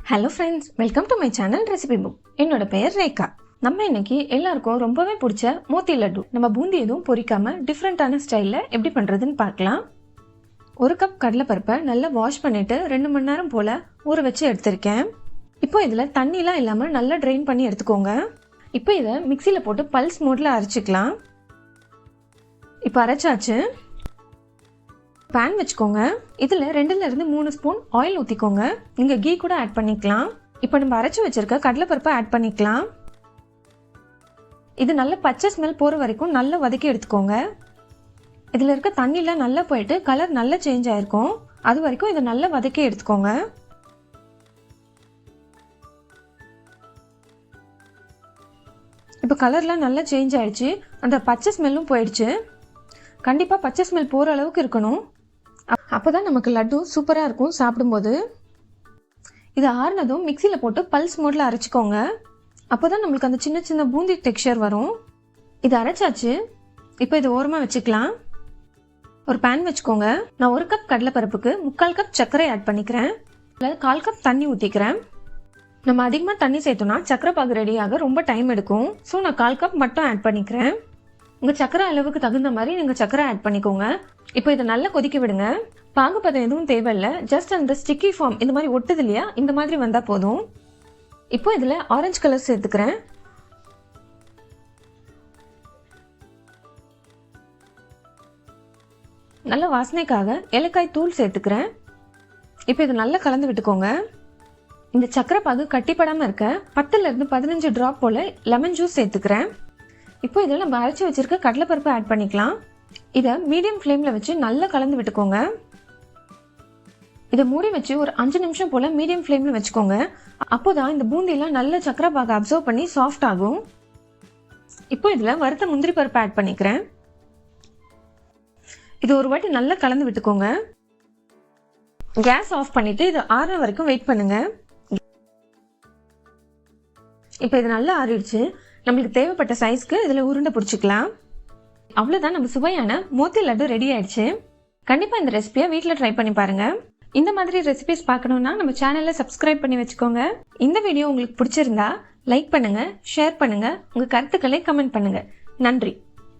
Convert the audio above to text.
Hello friends, welcome to my channel recipe book. என்னோட பெயர் ரேகா. நம்ம இன்னைக்கு எல்லாருக்கும் ரொம்பவே பிடிச்ச மோத்தி லட்டு நம்ம பூந்தி எதுவும் பொரிக்காம டிஃப்ரெண்டான ஸ்டைலில் எப்படி பண்ணுறதுன்னு பார்க்கலாம். 1 கப் கடலைப்பருப்பை நல்லா வாஷ் பண்ணிட்டு 2 மணி நேரம் போல் ஊற வச்சு எடுத்திருக்கேன். இப்போ இதில் தண்ணிலாம் இல்லாமல் நல்லா ட்ரெயின் பண்ணி எடுத்துக்கோங்க. இப்போ இதை மிக்சியில் போட்டு பல்ஸ் மோடில் அரைச்சிக்கலாம். இப்போ அரைச்சாச்சு. பேன் வச்சுக்கோங்க. இதில் 2லேருந்து 3 ஸ்பூன் ஆயில் ஊற்றிக்கோங்க. நீங்கள் கீ கூட ஆட் பண்ணிக்கலாம். இப்போ நம்ம அரைச்சி வச்சிருக்க கடலைப்பருப்பை ஆட் பண்ணிக்கலாம். இது நல்ல பச்சை ஸ்மெல் போகிற வரைக்கும் நல்லா வதக்கி எடுத்துக்கோங்க. இதில் இருக்க தண்ணிலாம் நல்லா போயிட்டு கலர் நல்லா சேஞ்ச் ஆகிருக்கும். அது வரைக்கும் இதை நல்லா வதக்கி எடுத்துக்கோங்க. இப்போ கலர்லாம் நல்லா சேஞ்ச் ஆயிடுச்சு. அந்த பச்சை ஸ்மெல்லும் போயிடுச்சு. கண்டிப்பாக பச்சை ஸ்மெல் போகிற அளவுக்கு இருக்கணும். அப்போ தான் நமக்கு லட்டு சூப்பராக இருக்கும் சாப்பிடும்போது. இது ஆறுனதும் மிக்சியில் போட்டு பல்ஸ் மோடில் அரைச்சிக்கோங்க. அப்போ தான் நம்மளுக்கு அந்த சின்ன சின்ன பூந்தி டெக்ஸ்சர் வரும். இது அரைச்சாச்சு. இப்போ இது ஓரமாக வச்சுக்கலாம். ஒரு பேன் வச்சுக்கோங்க. நான் 1 கப் கடலைப்பருப்புக்கு 3/4 கப் சர்க்கரை ஆட் பண்ணிக்கிறேன். அதில் 1/4 கப் தண்ணி ஊற்றிக்கிறேன். நம்ம அதிகமாக தண்ணி சேர்த்தோம்னா சர்க்கரை பாகு ரெடியாக ரொம்ப டைம் எடுக்கும். ஸோ நான் 1/4 கப் மட்டும் ஆட் பண்ணிக்கிறேன். உங்கள் சர்க்கரை அளவுக்கு தகுந்த மாதிரி நீங்கள் சர்க்கரை ஆட் பண்ணிக்கோங்க. இப்போ இதை நல்லா கொதிக்க விடுங்க. பாகுபதம் எதுவும் தேவையில்லை. ஜஸ்ட் அந்த ஸ்டிக்கி ஃபார்ம் இந்த மாதிரி ஒட்டுது இல்லையா, இந்த மாதிரி வந்தால் போதும். இப்போ இதில் ஆரஞ்சு கலர் சேர்த்துக்கிறேன். நல்ல வாசனைக்காக ஏலக்காய் தூள் சேர்த்துக்கிறேன். இப்போ இதை நல்லா கலந்து விட்டுக்கோங்க. இந்த சர்க்கரை பாகு கட்டிப்படாமல் இருக்க 10லேருந்து 15 ட்ராப் போல் லெமன் ஜூஸ் சேர்த்துக்கிறேன். இப்போ இதில் நம்ம அரைச்சி வச்சிருக்க கடலைப்பருப்பு ஆட் பண்ணிக்கலாம். இதை மீடியம் ஃப்ளேமில் வச்சு நல்லா கலந்து விட்டுக்கோங்க. இதை மூடி வச்சு ஒரு 5 நிமிஷம் போல் மீடியம் ஃப்ளேமில் வச்சுக்கோங்க. அப்போ தான் இந்த பூந்தியெல்லாம் நல்ல சர்க்கரை பாகு அப்சர்வ் பண்ணி சாஃப்ட் ஆகும். இப்போ இதில் வறுத்த முந்திரி பருப்பு ஆட் பண்ணிக்கிறேன். இது ஒரு வாட்டி நல்லா கலந்து விட்டுக்கோங்க. கேஸ் ஆஃப் பண்ணிவிட்டு இது ஆறுற வரைக்கும் வெயிட் பண்ணுங்க. இப்போ இது நல்லா ஆறிடுச்சு. நம்மளுக்கு தேவைப்பட்ட சைஸ்க்கு இதில் உருண்டை பிடிச்சிக்கலாம். அவ்வளோதான், நம்ம சுவையான மோத்தி லட்டு ரெடி ஆயிடுச்சு. கண்டிப்பாக இந்த ரெசிபியை வீட்டில் ட்ரை பண்ணி பாருங்கள். இந்த மாதிரி ரெசிபிஸ் பார்க்கணுன்னா நம்ம சேனலை சப்ஸ்கிரைப் பண்ணி வச்சுக்கோங்க. இந்த வீடியோ உங்களுக்கு பிடிச்சிருந்தா லைக் பண்ணுங்கள், ஷேர் பண்ணுங்கள், உங்கள் கருத்துக்களை கமெண்ட் பண்ணுங்கள். நன்றி.